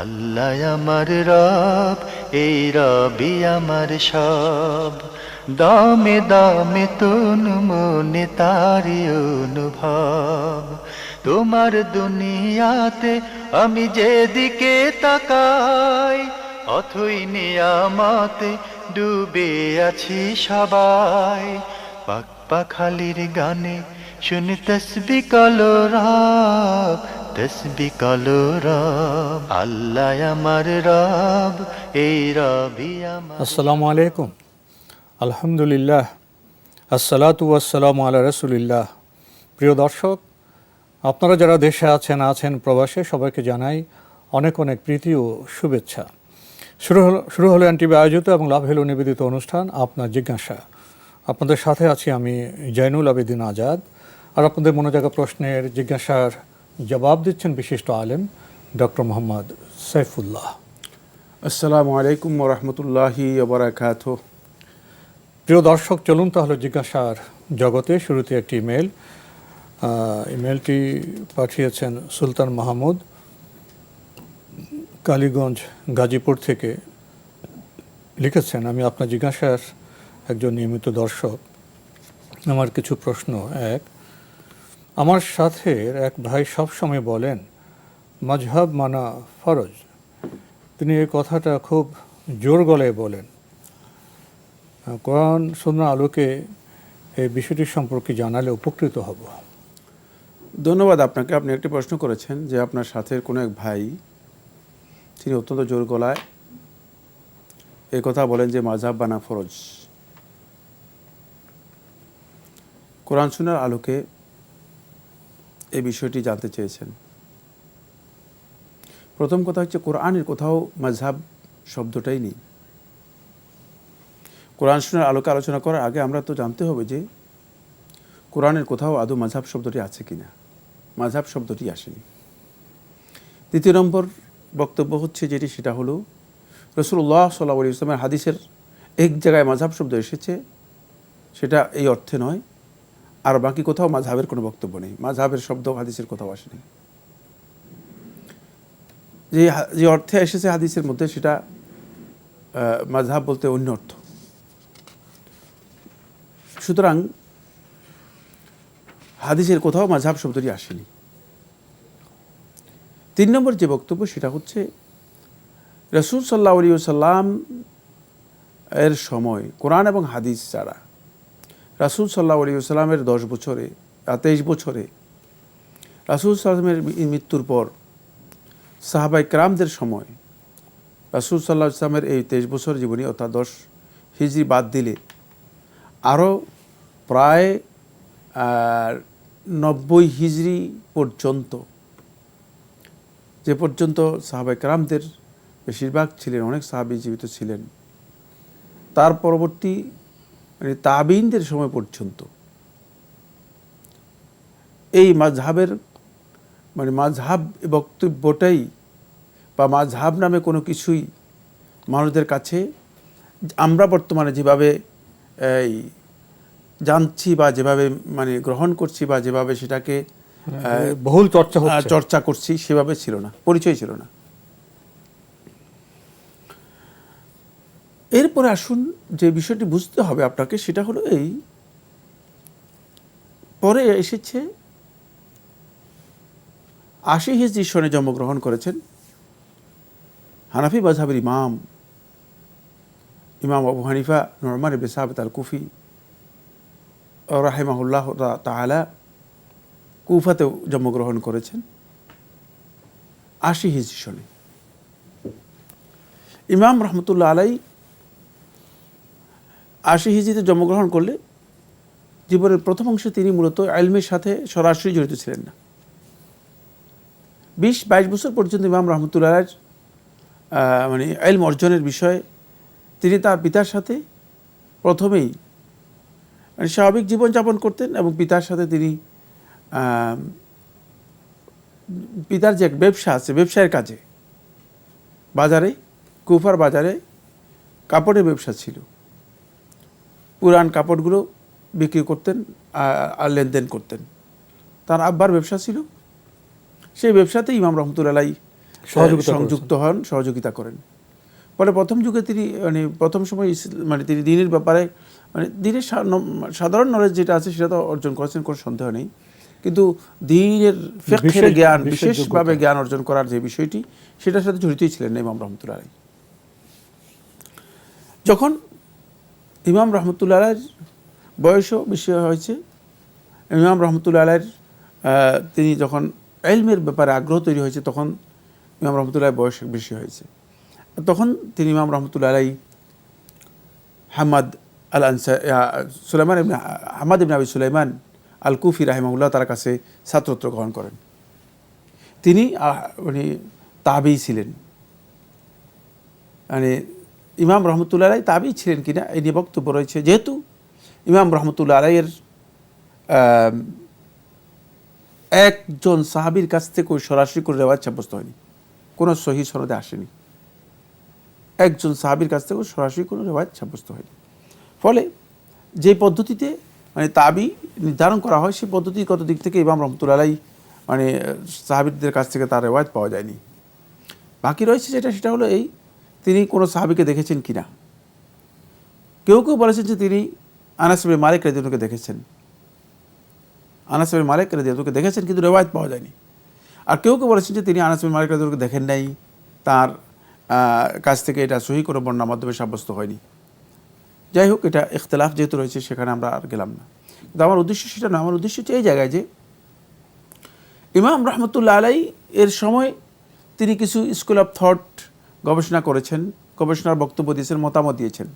আল্লাহ আমার রব, এই রবি আমার সব। দামে দামে তুন মনে তারি অনুভব। তোমার দুনিয়াতে আমি যেদিকে তাকাই, অথই নিয়ামতে ডুবে আছি সবাই। পাক পাখালির গানে শুনি তসবি কলরব, তসবি কলরব। আল্লাহ আমার রব, এই রবি আমার। আসসালামু আলাইকুম। আলহামদুলিল্লাহ, আসসালাতু ওয়াসসালামু আলা রাসূলিল্লাহ। প্রিয় দর্শক, আপনারা যারা দেশে আছেন প্রবাসে, সবাইকে জানাই অনেক অনেক প্রীতি ও শুভেচ্ছা। শুরু হলো এনটিভি আয়োজিত এবং লাভ হলো নিবেদিত অনুষ্ঠান আপনার জিজ্ঞাসা। আপনাদের সাথে আছি আমি জয়নুল আবেদিন আজাদ। আর আপনাদের মনে জাগা প্রশ্নের জিজ্ঞাসার জবাব দিচ্ছেন বিশিষ্ট আলেম ডক্টর মোহাম্মদ সাইফুল্লাহ। আসসালামু আলাইকুম ওয়া রাহমাতুল্লাহি ওয়া বারাকাতুহু। প্রিয় দর্শক, চলুন তাহলে জিজ্ঞাসার জগতে। শুরুতে একটি ইমেলটি পাঠিয়েছেন সুলতান মাহমুদ, কালীগঞ্জ, গাজীপুর থেকে। লিখেছেন, আমি আপনার জিজ্ঞাসার একজন নিয়মিত দর্শক। আমার কিছু প্রশ্ন। এক, আমার সাথে এক ভাই সবসময় বলেন মাযহাব মানা ফরজ। তিনি এই কথাটা খুব জোর গলায় বলেন। কোরআন সুন্নাহর আলোকে এই বিষয়টি সম্পর্কে জানালে উপকৃত হব। ধন্যবাদ আপনাকে। আপনি একটি প্রশ্ন করেছেন যে আপনার সাথের কোনো এক ভাই, তিনি অত্যন্ত জোর গলায় এই কথা বলেন যে মাযহাব বানা ফরজ। কোরআন সুন্নাহর আলোকে এই বিষয়টি জানতে চেয়েছেন। প্রথম কথা হচ্ছে, কোরআনের কোথাও মাযহাব শব্দটাই নেই। কোরআন সুন্নাহর আলোকে আলোচনা করার আগে আমরা তো জানতে হবে যে কোরআনের কোথাও আদৌ মাযহাব শব্দটি আছে কিনা। মাযহাব শব্দটি আসেনি। দ্বিতীয় নম্বর বক্তব্য হচ্ছে যেটি, সেটা হলো রাসূলুল্লাহ সাল্লাল্লাহু আলাইহি ওয়াসাল্লামের হাদিসের এক জায়গায় মাযহাব শব্দ এসেছে, সেটা এই অর্থে নয়। আর বাকি কোথাও মাযহাবের কোনো বক্তব্য নেই। মাযহাবের শব্দ হাদিসের কোথাও আসেনি। যে অর্থে এসেছে হাদিসের মধ্যে, সেটা মাযহাব বলতে অন্য অর্থ। সুতরাং হাদিসের কোথাও মাযহাব শব্দটি আসেনি। তিন নম্বর যে বক্তব্য, সেটা হচ্ছে রাসূল সাল্লাল্লাহু আলাইহি ওয়াসাল্লাম এর সময় কোরআন এবং হাদিস ছাড়া রাসূল সাল্লাল্লাহু আলাইহি ওয়াসাল্লামের 10 বছরে 23 বছরে রাসূল সাল্লাল্লাহু আলাইহি ওয়াসাল্লামের মৃত্যুর পর সাহাবায়ে কেরামদের সময় রাসূল সাল্লাল্লাহু আলাইহি ওয়াসাল্লামের এই 23 বছর জীবনী, অর্থাৎ 10 হিজরি বাদ দিলে আরও প্রায় 90 হিজরি পর্যন্ত, যে পর্যন্ত সাহাবায়ে কেরামদের বেশিরভাগ ছিলেন, অনেক সাহাবী জীবিত ছিলেন, তার পরবর্তী মানে তাবিঈনদের সময় পর্যন্ত এই মাযহাবের মানে মাযহাব বক্তব্যটাই বা মাযহাব নামে কোনো কিছুই মানুষদের কাছে আমরা বর্তমানে যেভাবে এই জানছি বা যেভাবে মানে গ্রহণ করছি বা যেভাবে সেটাকে বহুল চর্চা করছি, সেভাবে ছিল না, পরিচয় ছিল না। এরপরে আসুন, যে বিষয়টি বুঝতে হবে আপনাকে, সেটা হলো এই, পরে এসেছে 80 হিজরি সনে জন্মগ্রহণ করেছেন হানাফি মাযহাবের ইমাম আবু হানিফা নু'মান ইবনে সাবিত আল কুফি রাহিমাহুল্লাহ তাআলা। কুফাতেও জন্মগ্রহণ করেছেন 80 হিজরি সনে। ইমাম রহমতুল্লাহ আলাইহি 80 হিজরিতে জন্মগ্রহণ করলে জীবনের প্রথম অংশে তিনি মূলত ইলমের সাথে সরাসরি জড়িত ছিলেন না। 20-22 বছর পর্যন্ত ইমাম রহমতুল্লাহ আলাইহির মানে ইলম অর্জনের বিষয়ে তিনি তার পিতার সাথে প্রথমেই মানে স্বাভাবিক জীবনযাপন করতেন, এবং পিতার সাথে তিনি পিতার যে এক ব্যবসা আছে, ব্যবসায়ের কাজে বাজারে, কুফার বাজারে কাপড়ের ব্যবসা ছিল। পুরান কাপড়গুলো বিক্রি করতেন আর লেনদেন করতেন। তার আব্বার ব্যবসা ছিল, সেই ব্যবসাতে ইমাম রহমতুল্লাহ আলাইহি সংযুক্ত হন, সহযোগিতা করেন। ফলে প্রথম যুগে তিনি প্রথম সময় তিনি দিনের ব্যাপারে দিনের সাধারণ নলেজ যেটা আছে সেটা তো অর্জন করেছেন, কোনো সন্দেহ নেই, কিন্তু দিনের ফিকহের জ্ঞান, বিশেষভাবে জ্ঞান অর্জন করার যে বিষয়টি, সেটার সাথে জড়িতই ছিলেন না ইমাম রহমতুল্লাহ আলাইহি। যখন ইমাম রহমতুল্লাহ আলাইহির বয়সও বেশি হয়েছে, ইমাম রহমতুল্লাহ আলাইহির তিনি যখন ইলমের ব্যাপারে আগ্রহ তৈরি হয়েছে, তখন ইমাম রহমতুল্লাহ বয়স বেশি হয়েছে। তখন তিনি ইমাম রহমতুল্লাহ আলাইহি হামাদ আল আনসারী হামাদ ইবনে আবি সুলাইমান আল কুফি রাহিমাহুল্লাহ তার কাছে ছাত্রত্ব গ্রহণ করেন। তিনি তাবেঈ ছিলেন। ইমাম রহমতুল্লাহ আলাইহি তাবেঈ ছিলেন কিনা এই নিয়ে বক্তব্য রয়েছে, যেহেতু ইমাম রহমতুল্লাহ আলাইহির একজন সাহাবীর কাছ থেকে সরাসরি করে রিওয়ায়াত সাব্যস্ত হয়নি, কোনো সহিহ সনদে আসেনি। একজন সাহাবীর কাছ থেকে সরাসরি কোনো রিওয়ায়াত সাব্যস্ত হয়নি। ফলে যে পদ্ধতিতে তাবী নির্ধারণ করা হয়, সেই পদ্ধতিগত দিক থেকে ইমাম রহমতুল্লাহ আলাইহি সাহাবীদের কাছ থেকে তার রিওয়ায়াত পাওয়া যায়নি। বাকি রয়েছে সেটা হলো এই, তিনি কোনো সাহাবীকে দেখেছেন কিনা। কেউ কেউ বলেছেন যে তিনি আনাস ইবনে মালিক রাদিয়াল্লাহু আনহুকে দেখেছেন, আনাস ইবনে মালিক রাদিয়াল্লাহু আনহুকে দেখেছেন, কিন্তু রিওয়ায়াত পাওয়া যায়নি। আর কেউ কেউ বলেছেন যে তিনি আনাস ইবনে মালিক রাদিয়াল্লাহু আনহুকে দেখেন নাই, তার কাছ থেকে এটা সহিহ কোনো বর্ণনার মাধ্যমে সাব্যস্ত হয়নি। যাই হোক, এটা ইখতিলাফ যেহেতু রয়েছে, সেখানে আমরা আর গেলাম না। কিন্তু আমার উদ্দেশ্য সেটা না, আমার উদ্দেশ্য হচ্ছে এই জায়গায় যে ইমাম রহমতুল্লাহ আলাইহি এর সময় তিনি কিছু স্কুল অফ থট গবেষণা করেছেন, গবেষণার বক্তব্য দিয়েছেন, মতামত দিয়েছেন।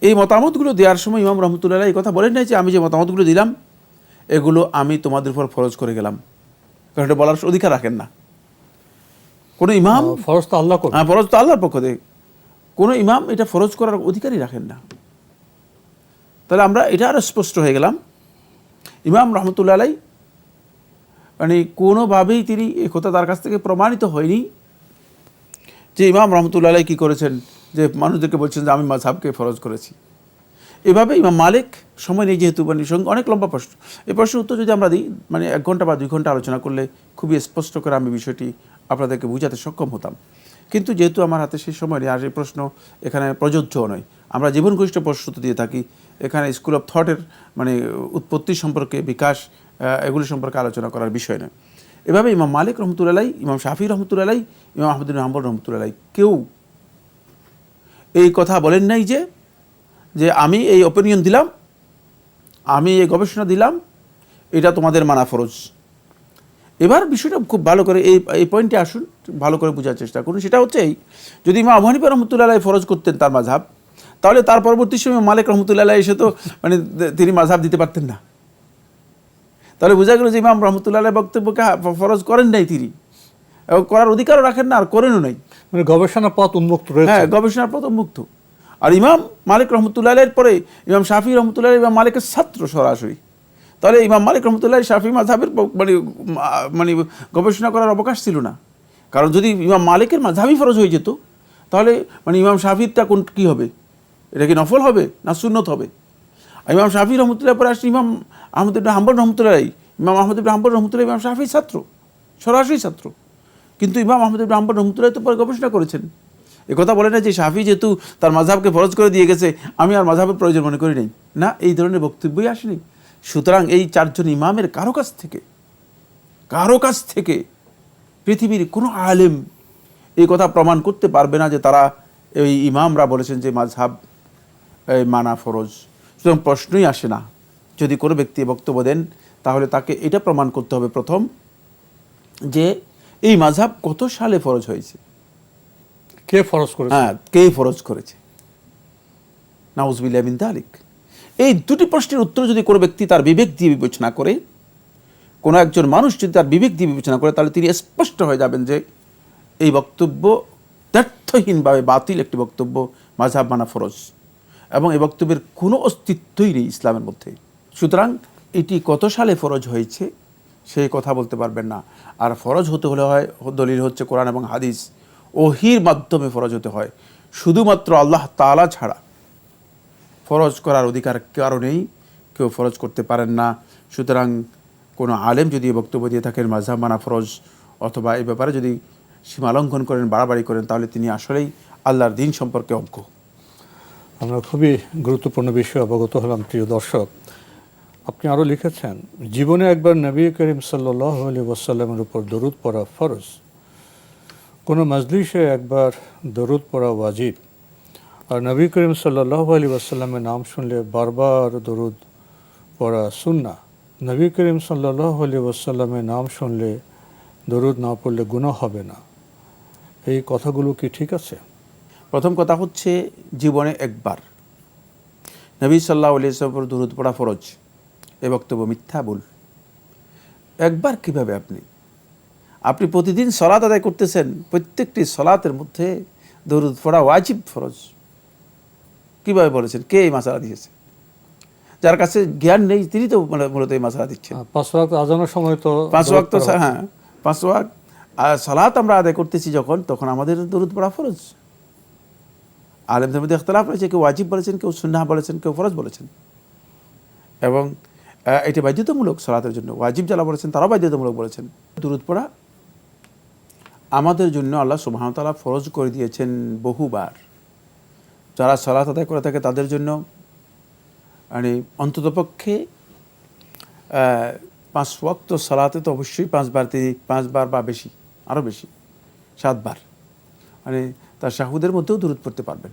এই মতামতগুলো দেওয়ার সময় ইমাম রহমতুল্লাহ আলাইহি এই কথা বলেন নাই যে আমি যে মতামতগুলো দিলাম এগুলো আমি তোমাদের উপর ফরজ করে গেলাম, কারণ এটা বলার অধিকার রাখেন না কোনো ইমাম। ফরজ তো আল্লাহ করেন, ফরজ তো আল্লাহর পক্ষ থেকে, কোনো ইমাম এটা ফরজ করার অধিকারই রাখেন না। তাহলে আমরা এটা আরও স্পষ্ট হয়ে গেলাম, ইমাম রহমতুল্লাহ আলাইহি কোনোভাবেই তিনি এই কথা তার কাছ থেকে প্রমাণিত হয়নি যে ইমাম রহমতুল্লাহ আলাইহি কী করেছেন, যে মানুষদেরকে বলছেন যে আমি মাযহাবকে ফরজ করেছি। এভাবে ইমাম মালিক সময় নেই যেহেতু, সঙ্গে অনেক লম্বা প্রশ্ন, এই প্রশ্নের উত্তর যদি আমরা দিই 1 ঘন্টা বা 2 ঘন্টা আলোচনা করলে খুবই স্পষ্ট করে আমি বিষয়টি আপনাদেরকে বুঝাতে সক্ষম হতাম। কিন্তু যেহেতু আমার হাতে সেই সময় নেই, আর এই প্রশ্ন এখানে প্রযোজ্য নয়। আমরা জীবন ঘনিষ্ঠ প্রশ্ন দিয়ে থাকি, এখানে স্কুল অফ থটের উৎপত্তি সম্পর্কে, বিকাশ, এগুলি সম্পর্কে আলোচনা করার বিষয় নয়। এভাবে ইমাম মালিক রহমতুল্লাহ আলাইহি, ইমাম শাফি রহমতুল্লাহ আলাইহি, ইমাম আহমদ ইবনে হাম্বল রহমতুল্লাহ আলাইহি কেউ এই কথা বলেন নাই যে আমি এই অপিনিয়ন দিলাম, আমি এই গবেষণা দিলাম, এটা তোমাদের মানা ফরজ। এবার বিষয়টা খুব ভালো করে এই পয়েন্টে আসুন, ভালো করে বোঝার চেষ্টা করুন। সেটা হচ্ছে এই, যদি ইমাম আবু হানিফা রহমতুল্লাহ আলাইহি ফরজ করতেন তার মাযহাব, তাহলে তার পরবর্তী সময় মালিক রহমতুল্লাহ আলাইহি এসে তো তিনি মাযহাব দিতে পারতেন না। তাহলে বোঝা গেল যে ইমাম রহমতুল্লাহ আলাইহি বক্তব্যকে ফরজ করেন নাই তিনি, এবং করার অধিকারও রাখেন না, আর করেনও নাই। গবেষণার পথ উন্মুক্ত রয়েছে। হ্যাঁ, গবেষণার পথ উন্মুক্ত। আর ইমাম মালিক রহমতুল্লাহ আলাইহির পরে ইমাম শাফি রহমতুল্লাহ আলাইহি ইমাম মালিকের ছাত্র সরাসরি, তাহলে ইমাম মালিক রহমতুল্লাহ শাফি মাযহাবের গবেষণা করার অবকাশ ছিল না। কারণ যদি ইমাম মালিকের মাযহাবই ফরজ হয়ে যেত, তাহলে ইমাম শাফিরটা কী হবে? এটা কি নফল হবে না সুন্নত হবে? ইমাম শাফি রহমতুল্লাহ পরে আসছে ইমাম আহমদ ইবনে হাম্বল রহমতুল্লাহ আলাইহি। ইমাম আহমদ ইবনে হাম্বল রহমতুল্লাহ ইমাম শাফির ছাত্র, সরাসরি ছাত্র, কিন্তু ইমাম আহমদ ইবনে হাম্বল রহমতুল্লাহ তো পরে গবেষণা করেছেন। একথা বলে না যে শাফি যেহেতু তার মাযহাবকে ফরজ করে দিয়ে গেছে, আমি আর মাযহাবের প্রয়োজন মনে করি নাই, না, এই ধরনের বক্তব্যই আসেনি। সুতরাং এই 4 জন ইমামের কারো কাছ থেকে পৃথিবীর কোনো আলেম এই কথা প্রমাণ করতে পারবে না যে তারা, এই ইমামরা বলেছেন যে মাযহাব মানা ফরজ। সুতরাং প্রশ্নই আসে না। যদি কোনো ব্যক্তি বক্তব্য দেন, তাহলে তাকে এটা প্রমাণ করতে হবে প্রথম যে এই মাযহাব কত সালে ফরজ হয়েছে, কে ফরজ করেছে, হ্যাঁ, কে ফরজ করেছে। নাউযুবিল্লাহি মিন যালিক। এই 2টি প্রশ্নের উত্তর যদি কোনো ব্যক্তি তার বিবেক দিয়ে বিবেচনা করে, কোনো একজন মানুষ যদি তার বিবেক দিয়ে বিবেচনা করে, তাহলে তিনি স্পষ্ট হয়ে যাবেন যে এই বক্তব্য তথ্যহীনভাবে বাতিল একটি বক্তব্য, মাযহাব মানা ফরজ, এবং এই বক্তব্যের কোনো অস্তিত্বই নেই ইসলামের মধ্যে। সুতরাং এটি কত সালে ফরজ হয়েছে সেই কথা বলতে পারবেন না। আর ফরজ হতে হলে দলিল হচ্ছে কোরআন এবং হাদিস, ওহির মাধ্যমে ফরজ হতে হয়। শুধুমাত্র আল্লাহ তাআলা ছাড়া ফরজ করার অধিকার কারো নেই, কেউ ফরজ করতে পারেন না। সুতরাং কোনো আলেম যদি বক্তব্য দিয়ে থাকেন মাযহাব মানা ফরজ, অথবা এই ব্যাপারে যদি সীমা লঙ্ঘন করেন, বাড়াবাড়ি করেন, তাহলে তিনি আসলেই আল্লাহর দিন সম্পর্কে অজ্ঞ। আমরা খুবই গুরুত্বপূর্ণ বিষয়ে অবগত হলাম প্রিয় দর্শক। আপনি আরও লিখেছেন, জীবনে একবার নবী করিম সাল্লাল্লাহু আলাইহি ওয়াসাল্লামের উপর দরুদ পড়া ফরজ। কোনো মজলিসে একবার দরুদ পড়া ওয়াজিব। আর নবী করিম সাল্লাল্লাহু আলাইহি ওয়াসাল্লামের নাম শুনলে বারবার দরুদ পড়া সুন্নাহ। নবী করিম সাল্লাল্লাহু আলাইহি ওয়াসাল্লামের নাম শুনলে দরুদ না পড়লে গুনাহ হবে না। এই কথাগুলো কি ঠিক আছে? প্রথম কথা হচ্ছে, জীবনে একবার নবী সাল্লাল্লাহু আলাইহি ওয়াসাল্লামের উপর দরুদ পড়া ফরজ, এ বক্তব্য মিথ্যা ভুল। একবার কিভাবে? আপনি প্রতিদিন সালাত আদায় করতেছেন, প্রত্যেকটি সালাতের মধ্যে দরুদ পড়া ওয়াজিব, ফরজ। কিভাবে বলেছেন? কে এই মাসালা দিয়েছে? যার কাছে জ্ঞান নেই তিনি তো মূলত এই মাসালা দিচ্ছেন। 5 ওয়াক্ত আজানের সময় তো 5 ওয়াক্ত, হ্যাঁ 5 ওয়াক্ত সালাত আমরা আদায় করতেছি যখন, তখন আমাদের দরুদ পড়া ফরজ। আলেমদের মধ্যে ইখতিলাফ রয়েছে, কেউ ওয়াজিব বলেছেন, কেউ সুন্নাহ বলেছেন, কেউ ফরজ বলেছেন। এবং এটি বাধ্যতামূলক সালাতের জন্য। ওয়াজিব যারা বলেছেন তারাও বাধ্যতামূলক বলেছেন। দরুদ পড়া আমাদের জন্য আল্লাহ সুবহানাহু ওয়া তাআলা ফরজ করে দিয়েছেন বহুবার। যারা সালাত আদায় করে থাকে তাদের জন্য মানে অন্ততপক্ষে 5 ওয়াক্ত সালাতে তো অবশ্যই 5 বার বা বেশি, আরও বেশি, 7 বার মানে তার শাহুদের মধ্যেও দরুদ পড়তে পারবেন।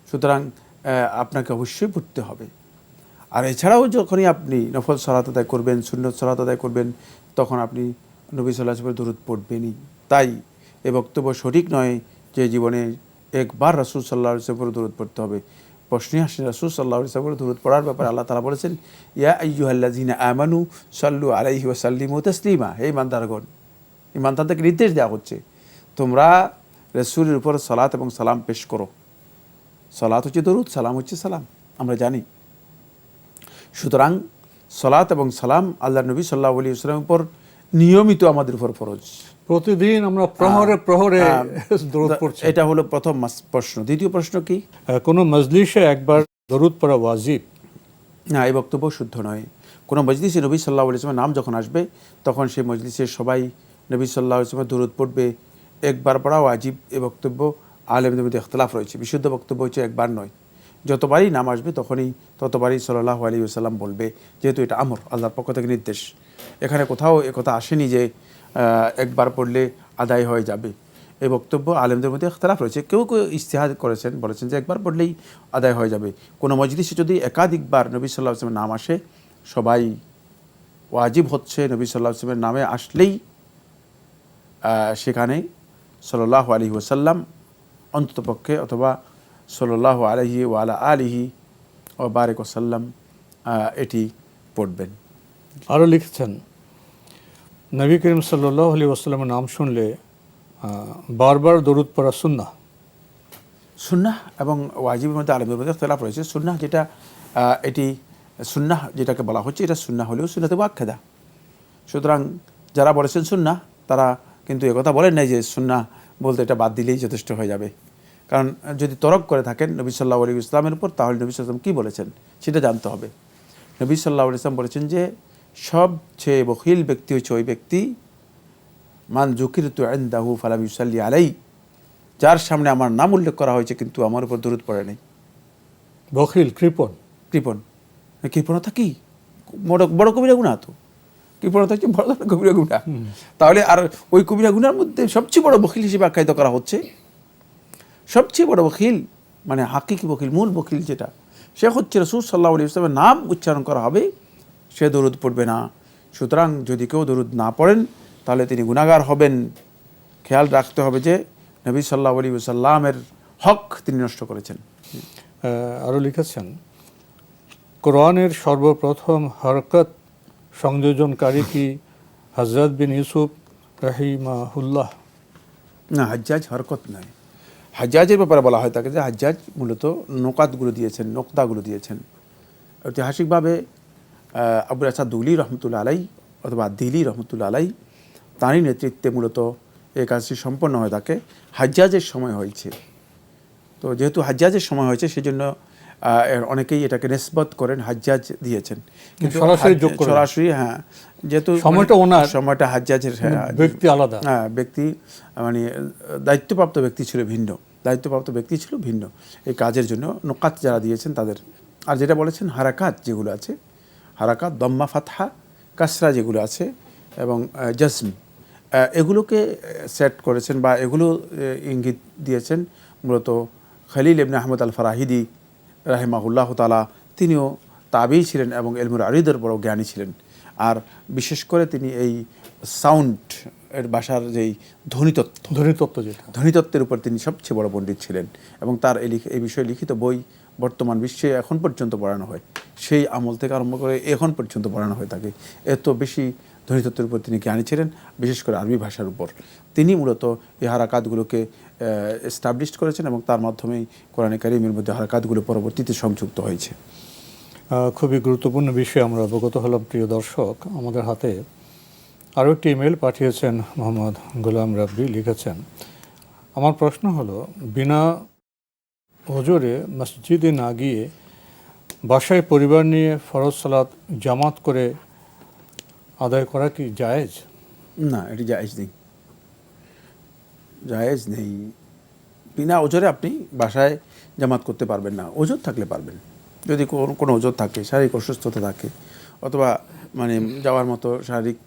সুতরাং আপনাকে অবশ্যই পড়তে হবে। আর এছাড়াও যখনই আপনি নফল সালাত আদায় করবেন, সুন্নত সালাত আদায় করবেন, তখন আপনি নবী সাল্লাল্লাহু আলাইহি ওয়াসাল্লামের দরুদ পড়বেনই। তাই এ বক্তব্য সঠিক নয় যে জীবনে একবার রাসূল সাল্লাল্লাহু আলাইহি ওয়াসাল্লামের দরুদ পড়তে হবে। প্রশ্নে আসে রাসূল সাল্লাল্লাহু আলাইহি ওয়াসাল্লামের দরুদ পড়ার ব্যাপারে আল্লাহ তাআলা বলেছেন, ইয়া আইয়ুহাল্লাযীনা আমানু সাল্লু আলাইহি ওয়া সাল্লিমু তাসলিমা। হে ঈমানদারগণ, ঈমানদারদেরকে নির্দেশ দেওয়া হচ্ছে তোমরা রাসূলের উপর সালাত এবং সালাম পেশ করো। সালাত হচ্ছে দরুদ, সালাম হচ্ছে সালাম, আমরা জানি। সুতরাং সালাত এবং সালাম আল্লাহর নবী সাল্লাল্লাহু আলাইহি ওয়াসাল্লামের উপর নিয়মিত আমাদের উপর ফরজ। প্রতিদিন আমরা প্রহরে প্রহরে দরুদ পড়ছি। এটা হলো প্রথম প্রশ্ন। দ্বিতীয় প্রশ্ন কি? কোনো মজলিসে একবার দরুদ পড়া ওয়াজিব? না, এই বক্তব্য শুদ্ধ নয়। কোনো মজলিসে নবী সাল্লাল্লাহু আলাইহি ওয়াসাল্লামের নাম যখন আসবে, তখন সেই মজলিসে সবাই নবী সাল্লাল্লাহু আলাইহি ওয়াসাল্লামের দরুদ পড়বে। একবার পড়া ওয়াজিব, এ বক্তব্য আলেমদের মধ্যে ইখতিলাফ রয়েছে। বিশুদ্ধ বক্তব্য হচ্ছে একবার নয়, যতবারই নাম আসবে ততবারই সাল্লাল্লাহু আলাইহি ওয়াসাল্লাম বলবে, যেহেতু এটা আমর, আল্লাহর পক্ষ থেকে নির্দেশ। এখানে কোথাও একথা আসেনি যে একবার পড়লে আদায় হয়ে যাবে। এই বক্তব্য আলেমদের মধ্যে ইখতিলাফ রয়েছে। কেউ কেউ ইজতিহাদ করেছেন, বলেছেন যে একবার পড়লেই আদায় হয়ে যাবে। কোনো মজলিসে যদি একাধিকবার নবী সাল্লাল্লাহু আলাইহি ওয়াসাল্লামের নাম আসে, সবাই ওয়াজিব হচ্ছে নবী সাল্লাল্লাহু আলাইহি ওয়াসাল্লামের নামে আসলেই সেখানে সাল্লাল্লাহু আলাইহি ওয়াসাল্লাম অন্ততপক্ষে, অথবা সাল্লাল্লাহু আলাইহি ওয়া আলা আলিহি ওয়া বারিক ওয়াসাল্লাম এটি পড়বেন। আরও লিখছেন, নবী করিম সাল্লাল্লাহু আলাইহি ওয়াসাল্লামের নাম শুনলে বারবার দরুদ পড়া সুন্নাহ। সুন্নাহ এবং ওয়াজিবের মধ্যে আলেমদের মধ্যে ইখতিলাফ রয়েছে। সুন্নাহ যেটা, এটি সুন্নাহ যেটাকে বলা হচ্ছে, এটা সুন্নাহ হলেও সুন্নাতে মুআক্কাদা। সুতরাং যারা বলেছেন সুন্নাহ, তারা কিন্তু একথা বলেন নাই যে সুন্নাহ বলতে এটা বাদ দিলেই যথেষ্ট হয়ে যাবে। কারণ যদি তরক করে থাকেন নবী সাল্লাল্লাহু আলাইহি ওয়াসাল্লামের উপর, তাহলে নবী সাল্লাল্লাহু আলাইহি ওয়াসাল্লাম কী বলেছেন সেটা জানতে হবে। নবী সাল্লাল্লাহু আলাইহি ওয়াসাল্লাম বলেছেন যে সবচেয়ে বখিল ব্যক্তি হচ্ছে ওই ব্যক্তি, মান যুকিরতু ইনদাহু ফালাম ইউসাল্লি আলাইহি, যার সামনে আমার নাম উল্লেখ করা হয়েছে কিন্তু আমার উপর দরুদ পড়ে নেই। বখিল, কৃপণতা কি? বড় কবিরা গুনাহ তো। কৃপণতা হচ্ছে বড় ধরনের কবিরা গুনাহ। তাহলে আর ওই কবিরা গুনার মধ্যে সবচেয়ে বড় বখিল হিসেবে আখ্যায়িত করা হচ্ছে। সবচেয়ে বড় বখিল মানে হাকিকি বখিল, মূল বখিল যেটা, সে হচ্ছে রাসূল সাল্লাল্লাহু আলাইহি ওয়াসাল্লামের নাম উচ্চারণ করা হবে, সে দরুদ পড়বে না। সুতরাং যদি কেউ দরুদ না পড়েন তাহলে তিনি গুনাহগার হবেন। খেয়াল রাখতে হবে যে নবী সাল্লাল্লাহু আলাইহি ওয়াসাল্লামের হক তিনি নষ্ট করেছেন। আরও লিখেছেন, কোরআনের সর্বপ্রথম হরকত সংযোজনকারী কি হযরত বিন ইউসুফ রাহিমাহুল্লাহ? না, হাজ্জাজ হরকত নয়। হাজ্জাজের ব্যাপারে বলা হয় তাকে যে হাজ্জাজ মূলত নোকাতগুলো দিয়েছেন, নোক্তাগুলো দিয়েছেন। ঐতিহাসিকভাবে আবুল আসাদ দুলি রহমতুল্লাহ আলাই অথবা দিলি রহমতুল্লাহ আলাই, তাঁরই নেতৃত্বে মূলত এই কাজটি সম্পন্ন হয়ে থাকে। হাজ্জাজের সময় হয়েছে। তো যেহেতু হাজ্জাজের সময় হয়েছে, সেজন্য অনেকেই এটাকে নিসবত করেন হাজ্জাজ দিয়েছেন, কিন্তু সরাসরি যোগ করেন। সরাসরি, হ্যাঁ, যেহেতু সময়টা ওনার, সময়টা হাজ্জাজের, ব্যক্তি আলাদা, হ্যাঁ, ব্যক্তি মানে দায়িত্বপ্রাপ্ত ব্যক্তি ছিল ভিন্ন এই কাজের জন্য নুকাত যারা দিয়েছেন তাদের। আর যেটা বলেছেন হারাকাত যেগুলো আছে, হারাকাত দম্মা ফাতহা কাসরা যেগুলো আছে এবং জজম, এগুলোকে সেট করেছেন বা এগুলো ইঙ্গিত দিয়েছেন মূলত খলিল ইবনে আহমদ আল ফারাহিদি রাহিমাহুল্লাহ তাআলা। তিনিও তাবেঈ ছিলেন এবং ইলমুল আরিদের বড় জ্ঞানী ছিলেন। আর বিশেষ করে তিনি এই সাউন্ড এর ভাষার যেই ধ্বনিতত্ত্বের উপর তিনি সবচেয়ে বড় পণ্ডিত ছিলেন এবং তার এই বিষয়ে লিখিত বই বর্তমান বিশ্বে এখন পর্যন্ত পড়ানো হয়, সেই আমল থেকে আরম্ভ করে এখন পর্যন্ত পড়ানো হয় থাকে। এত বেশি ধ্বনিতত্ত্বের উপর তিনি জ্ঞানী ছিলেন, বিশেষ করে আরবি ভাষার উপর। তিনি মূলত এই হারাকাতগুলোকে এস্টাবলিশ করেছেন এবং তার মাধ্যমেই কোরআনে কারিমের মধ্যে হারাকাতগুলো পরবর্তীতে সংযুক্ত হয়েছে। খুবই গুরুত্বপূর্ণ বিষয়ে আমরা অবগত হলাম। প্রিয় দর্শক, আমাদের হাতে আরও একটি ইমেল পাঠিয়েছেন মোহাম্মদ গোলাম রাব্বি, লিখেছেন, আমার প্রশ্ন হলো, বিনা ওজরে মসজিদে না গিয়ে বাসায় পরিবার নিয়ে ফরজ সালাত জামাত করে আদায় করা কি জায়েজ? না, এটি জায়েজ নেই। বিনা ওজরে আপনি বাসায় জামাত করতে পারবেন না। ওজর থাকলে পারবেন, যদি কোনো ওজর থাকে, শারীরিক অসুস্থতা থাকে, অথবা মানে যাওয়ার মতো শারীরিক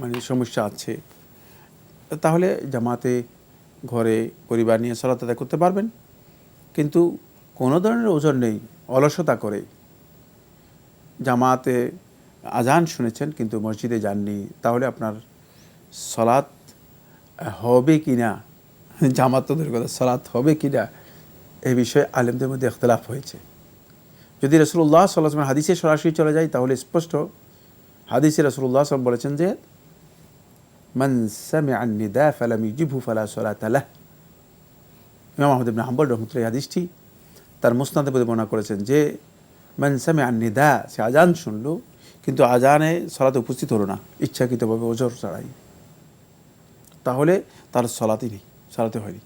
মানে সমস্যা আছে, তাহলে জামাতে ঘরে পরিবার নিয়ে সালাত আদায় করতে পারবেন। কিন্তু কোনো ধরনের ওজর নেই, অলসতা করে জামাতে আজান শুনেছেন কিন্তু মসজিদে যাননি, তাহলে আপনার সালাত হবে কি না, জামাত তো দূরের কথা, সালাত হবে কি না, এই বিষয়ে আলেমদের মধ্যে ইখতিলাফ হয়েছে। যদি রাসূলুল্লাহ সাল্লাল্লাহু আলাইহি ওয়াসাল্লাম হাদিসে সরাসরি চলে যায়, তাহলে স্পষ্ট হাদিসে রাসূলুল্লাহ সাল্লাল্লাহু আলাইহি ওয়াসাল্লাম বলেছেন যে মান সামিআ আন-নিদা ফালাম ইউজিবহু ফালা সালাতা লাহ। ইমাম আহমদ ইবনে হাম্বল রাহমাতুল্লাহি হাদিসটি তার মুসনাদে বর্ণনা করেছেন যে মান সামিআ আন-নিদা, সে আজান শুনলো কিন্তু আজানে সালাতে উপস্থিত হলো না ইচ্ছাকৃতভাবে ওজর ছাড়াই, তাহলে তার সালাতই নেই, সালাতে হয়নি।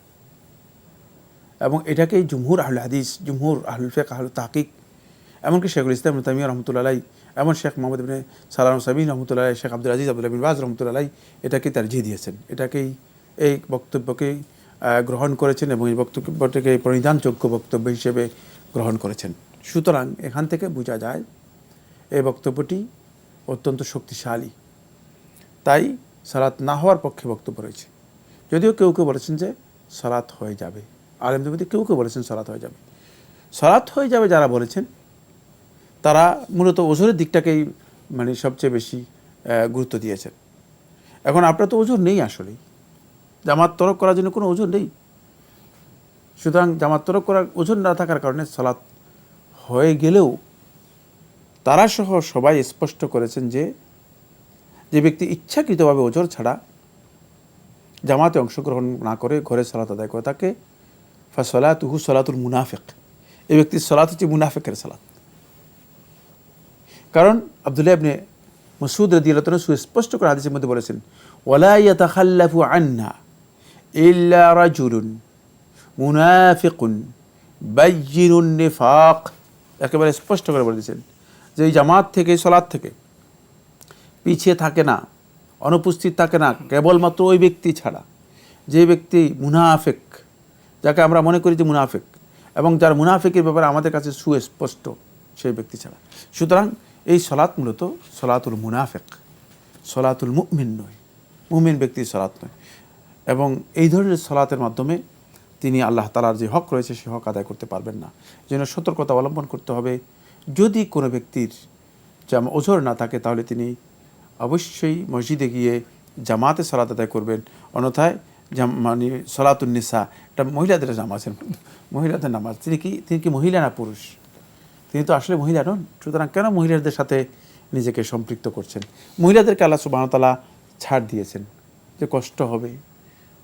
এবং এটাকেই জুমহুর আহলে হাদিস, জুমহুর আহলুল ফিকহ, আহলুত তাহকিক, এমনকি শেখুল ইসলাম ইবনে তাইমিয়া রাহমাতুল্লাহি আলাইহি, এমন শেখ মোহাম্মদ ইবনে সালাম সাবিন রাহমাতুল্লাহি আলাইহি, শেখ আব্দুল আজিজ আব্দুল্লাহ বিন বাজ রাহমাতুল্লাহি আলাইহি এটাকে তারজিহ দিয়েছেন, এটাকেই এই বক্তব্যকেই গ্রহণ করেছেন এবং এই বক্তব্যটাকে পরিধানযোগ্য বক্তব্য হিসেবে গ্রহণ করেছেন। সুতরাং এখান থেকে বোঝা যায় এই বক্তব্যটি অত্যন্ত শক্তিশালী, তাই সালাত না হওয়ার পক্ষে বক্তব্য রয়েছে। যদিও কেউ কেউ বলেছেন যে সালাত হয়ে যাবে, আলেমদের মধ্যে কেউ কেউ বলেছেন সালাত হয়ে যাবে। সালাত হয়ে যাবে যারা বলেছেন তারা মূলত ওজরের দিকটাকেই মানে সবচেয়ে বেশি গুরুত্ব দিয়েছেন। এখন আপনার তো ওজর নেই, আসলেই জামাত তরক করার জন্য কোনো ওজর নেই। সুতরাং জামাত তরক করার ওজর না থাকার কারণে সালাত হয়ে গেলেও তারা সহ সবাই স্পষ্ট করেছেন যে যে ব্যক্তি ইচ্ছাকৃতভাবে ওজর ছাড়া জামাতে অংশগ্রহণ না করে ঘরে সালাত আদায় করে তাকে ফাসলাতুহু সালাতুল মুনাফিক, এই ব্যক্তির সালাত হচ্ছে মুনাফিকের সালাত। কারণ আব্দুল্লাহ ইবনে মাসউদ রাদিয়াল্লাহু আনহু সুস্পষ্ট করে হাদিসের মধ্যে বলেছেন, ওয়ালা ইয়াতাখাল্লাফু আন্না ইল্লা রাজুলুন মুনাফিকুন বাইয়িনুন নিফাক। একেবারে স্পষ্ট করে বলে দিয়েছেন যে এই জামাত থেকে, সালাত থেকে পিছিয়ে থাকে না, অনুপস্থিত থাকে না কেবলমাত্র ওই ব্যক্তি ছাড়া, যে ব্যক্তি মুনাফিক, যাকে আমরা মনে করি যে মুনাফিক, এবং যার মুনাফিকের ব্যাপারে আমাদের কাছে সুস্পষ্ট, সেই ব্যক্তি ছাড়া। সুতরাং এই সালাত মূলত সালাতুল মুনাফিক, সালাতুল মুমিন নয়, মুমিন ব্যক্তির সালাত নয়। এবং এই ধরনের সালাতের মাধ্যমে তিনি আল্লাহ তাআলার যে হক রয়েছে সে হক আদায় করতে পারবেন না। যেন সতর্কতা অবলম্বন করতে হবে। যদি কোনো ব্যক্তির ওজর না থাকে তাহলে তিনি অবশ্যই মসজিদে গিয়ে জামাতে সালাত আদায় করবেন, অন্যথায় মানে সালাতুন নিসা, এটা মহিলাদের নামাজের মতো, মহিলাদের নামাজ। তিনি কি মহিলা না পুরুষ? তিনি তো আসলে মহিলা নন। সুতরাং কেন মহিলাদের সাথে নিজেকে সম্পৃক্ত করছেন? মহিলাদেরকে আল্লাহ সুবহানাহু ওয়া তাআলা ছাড় দিয়েছেন যে কষ্ট হবে,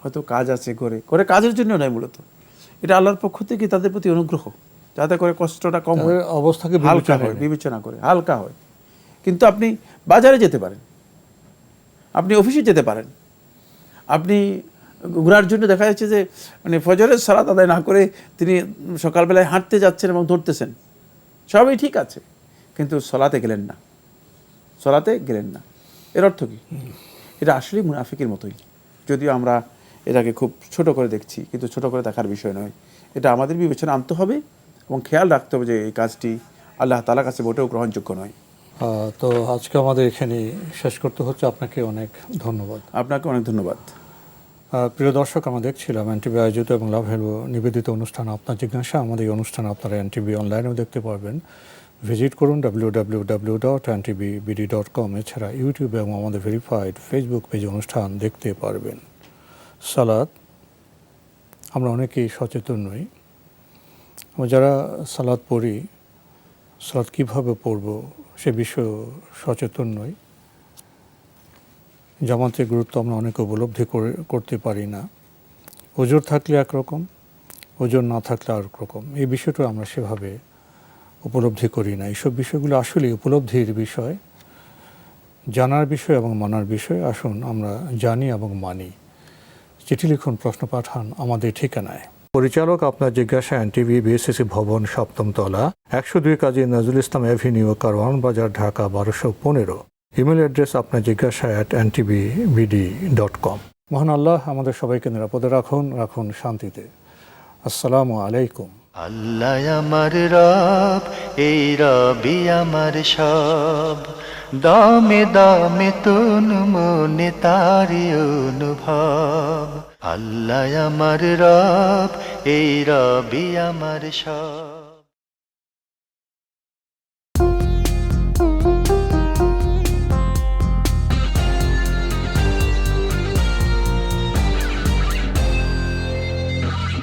হয়তো কাজ আছে করে কাজের জন্য নয়, মূলত এটা আল্লাহর পক্ষ থেকে তাদের প্রতি অনুগ্রহ, যাতে করে কষ্টটা কম হয়, অবস্থাকে বিবেচনা করে হালকা হয়। কিন্তু আপনি বাজারে যেতে পারেন, আপনি অফিসে যেতে পারেন, আপনি ঘোরার জন্য দেখা যাচ্ছে যে মানে ফজরের সালাত আদায় না করে তিনি সকালবেলায় হাঁটতে যাচ্ছেন এবং ধরতেছেন, সবই ঠিক আছে, কিন্তু সলাতে গেলেন না, সলাতে গেলেন না। এর অর্থ কি? এটা আসলেই মুনাফিকের মতোই, যদিও আমরা এটাকে খুব ছোট করে দেখছি, কিন্তু ছোট করে দেখার বিষয় নয়। এটা আমাদের বিবেচনা আনতে হবে এবং খেয়াল রাখতে হবে যে এই কাজটি আল্লাহ তাআলার কাছে মোটেও গ্রহণযোগ্য নয়। তো আজকে আমাদের এখানে শেষ করতে হচ্ছে। আপনাকে অনেক ধন্যবাদ। আপনাকে অনেক ধন্যবাদ। প্রিয় দর্শক, আমরা দেখছিলাম এনটিভি আয়োজিত এবং লাভ হেলো নিবেদিত অনুষ্ঠান আপনার জিজ্ঞাসা। আমাদের এই অনুষ্ঠান আপনারা এনটিভি অনলাইনেও দেখতে পারবেন। ভিজিট করুন www.ntvbd.com। এছাড়া ইউটিউবে এবং আমাদের ভেরিফাইড ফেসবুক পেজে অনুষ্ঠান দেখতে পারবেন। সালাত, আমরা অনেকেই সচেতন নই। আমরা যারা সালাত পড়ি, সালাত কীভাবে পড়ব সে বিষয়ে সচেতন নই। জামাতের গুরুত্ব আমরা অনেকে উপলব্ধি করতে পারি না। ওজোর থাকলে একরকম, ওজোর না থাকলে আরেক রকম। এই বিষয়টা আমরা সেভাবে উপলব্ধি করি না। এইসব বিষয়গুলো আসলে উপলব্ধির বিষয়, জানার বিষয় এবং মানার বিষয়। আসুন আমরা জানি এবং মানি। চিঠি লিখুন, প্রশ্ন পাঠান আমাদের ঠিকানায়। পরিচালক আপনার জিজ্ঞাসা, এনটিভি, বিএসসিসি ভবন, 7ম তলা, 102 কাজী নজরুল ইসলাম অ্যাভিনিউ, কারওয়ান বাজার, ঢাকা 1215। ইমেল অ্যাড্রেস আপনার জিজ্ঞাসা @ntvbd.com। মহান আল্লাহ আমাদের সবাইকে নিরাপদে রাখুন, রাখুন শান্তিতে। আসসালামু আলাইকুম। আল্লাহ আমার রব, এই রবি আমার সব, দামে দামে তুন মনে তারি অনুভব। আল্লাহ আমার রব, এই রবি আমার সব।